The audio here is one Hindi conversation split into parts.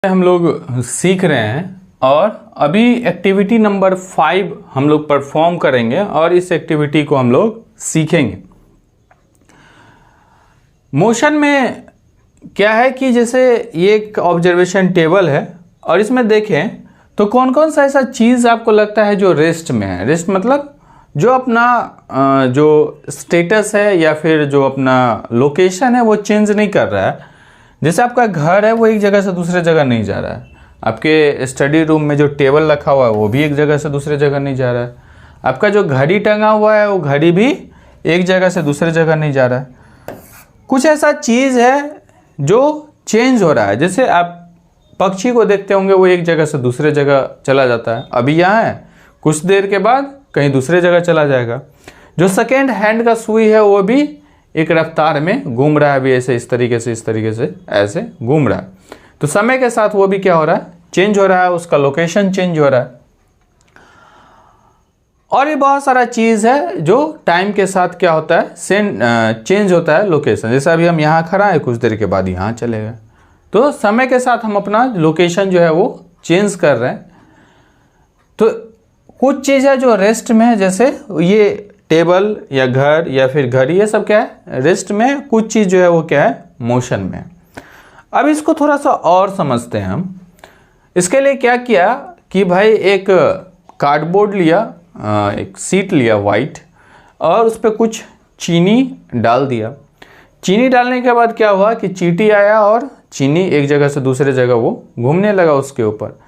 हम लोग सीख रहे हैं और अभी एक्टिविटी नंबर 5 हम लोग परफॉर्म करेंगे और इस एक्टिविटी को हम लोग सीखेंगे। मोशन में क्या है कि जैसे ये एक ऑब्जर्वेशन टेबल है और इसमें देखें तो कौन कौन सा ऐसा चीज़ आपको लगता है जो रेस्ट में है। रेस्ट मतलब जो अपना जो स्टेटस है या फिर जो अपना लोकेशन है वो चेंज नहीं कर रहा है। जैसे आपका घर है वो एक जगह से दूसरे जगह नहीं जा रहा है। आपके स्टडी रूम में जो टेबल रखा हुआ है वो भी एक जगह से दूसरे जगह नहीं जा रहा है। आपका जो घड़ी टंगा हुआ है वो घड़ी भी एक जगह से दूसरे जगह नहीं जा रहा है। कुछ ऐसा चीज़ है जो चेंज हो रहा है। जैसे आप पक्षी को देखते होंगे वो एक जगह से दूसरे जगह चला जाता है, अभी यहाँ है, कुछ देर के बाद कहीं दूसरे जगह चला जाएगा। जो सेकेंड हैंड का सुई है वो भी एक रफ्तार में घूम रहा है, अभी ऐसे इस तरीके से ऐसे घूम रहा है। तो समय के साथ वो भी क्या हो रहा है, चेंज हो रहा है, उसका लोकेशन चेंज हो रहा है। और ये बहुत सारा चीज़ है जो टाइम के साथ क्या होता है, चेंज होता है लोकेशन। जैसे अभी हम यहाँ खड़ा है, कुछ देर के बाद यहाँ चले गए, तो समय के साथ हम अपना लोकेशन जो है वो चेंज कर रहे हैं। तो कुछ चीज़ है जो रेस्ट में है, जैसे ये टेबल या घर या फिर घड़ी, ये सब क्या है रेस्ट में। कुछ चीज़ जो है वो क्या है मोशन में। अब इसको थोड़ा सा और समझते हैं हम। इसके लिए क्या किया कि भाई एक कार्डबोर्ड लिया, एक सीट लिया वाइट, और उस पर कुछ चीनी डाल दिया। चीनी डालने के बाद क्या हुआ कि चींटी आया और चीनी एक जगह से दूसरे जगह वो घूमने लगा उसके ऊपर।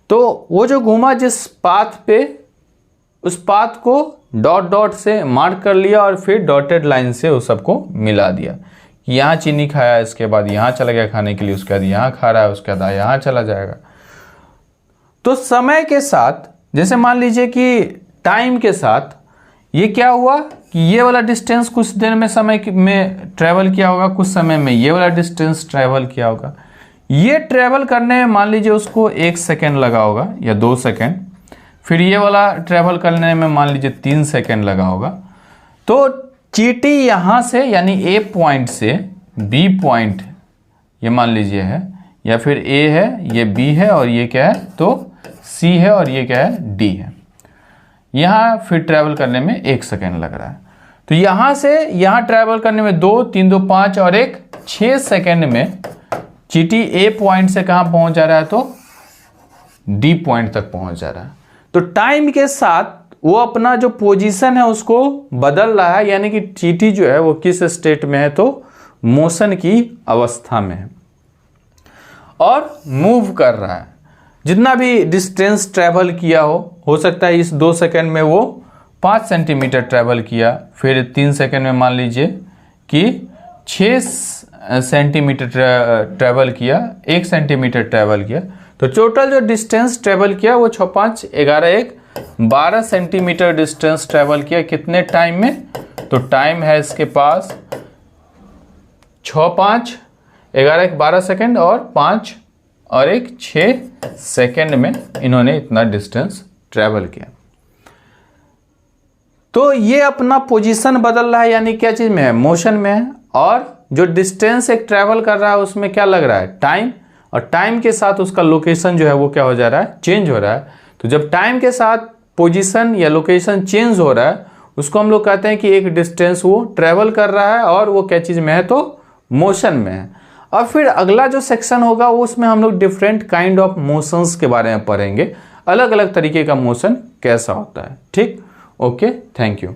तो वो जो घूमा जिस पाथ पे, उस पाथ को डॉट डॉट से मार्क कर लिया और फिर डॉटेड लाइन से उस सबको मिला दिया। यहाँ चीनी खाया, इसके बाद यहाँ चला गया खाने के लिए, उसके बाद यहाँ खा रहा है, उसके बाद यहाँ चला जाएगा। तो समय के साथ, जैसे मान लीजिए कि टाइम के साथ ये क्या हुआ कि ये वाला डिस्टेंस कुछ देर में समय में ट्रैवल किया होगा, कुछ समय में ये वाला डिस्टेंस ट्रैवल किया होगा। ये ट्रैवल करने में मान लीजिए उसको 1 सेकेंड लगा होगा या 2 सेकेंड, फिर ये वाला ट्रैवल करने में मान लीजिए 3 सेकेंड लगा होगा। तो चींटी यहाँ से यानी ए पॉइंट से बी पॉइंट, ये मान लीजिए है, या फिर ए है, ये बी है और ये क्या है तो सी है और ये क्या है डी है। यहाँ फिर ट्रैवल करने में 1 सेकेंड लग रहा है। तो यहाँ से यहाँ ट्रैवल करने में 2, 3, 2, 5 और 1, 6 सेकेंड में चींटी ए पॉइंट से कहाँ पहुँच जा रहा है तो डी पॉइंट तक पहुँच जा रहा है। तो टाइम के साथ वो अपना जो पोजीशन है उसको बदल रहा है, यानी कि चींटी जो है वो किस स्टेट में है तो मोशन की अवस्था में है और मूव कर रहा है। जितना भी डिस्टेंस ट्रैवल किया हो सकता है इस 2 सेकेंड में वो 5 सेंटीमीटर ट्रैवल किया, फिर 3 सेकेंड में मान लीजिए कि 6 सेंटीमीटर ट्रैवल किया, 1 सेंटीमीटर ट्रैवल किया। तो टोटल जो डिस्टेंस ट्रैवल किया वो 6, 5, 11, 1, 12 सेंटीमीटर डिस्टेंस ट्रैवल किया। कितने टाइम में तो टाइम है इसके पास 6, 5, 11, 1, 12 सेकेंड और 5 और 1, 6 सेकेंड में इन्होंने इतना डिस्टेंस ट्रैवल किया। तो ये अपना पोजीशन बदल रहा है, यानी क्या चीज़ में है मोशन में है। और जो डिस्टेंस एक ट्रैवल कर रहा है उसमें क्या लग रहा है टाइम, और टाइम के साथ उसका लोकेशन जो है वो क्या हो जा रहा है चेंज हो रहा है। तो जब टाइम के साथ पोजीशन या लोकेशन चेंज हो रहा है उसको हम लोग कहते हैं कि एक डिस्टेंस वो ट्रैवल कर रहा है और वो क्या चीज़ में है तो मोशन में है। और फिर अगला जो सेक्शन होगा वो उसमें हम लोग डिफरेंट काइंड ऑफ मोशंस के बारे में पढ़ेंगे, अलग अलग तरीके का मोशन कैसा होता है। ठीक, ओके, थैंक यू।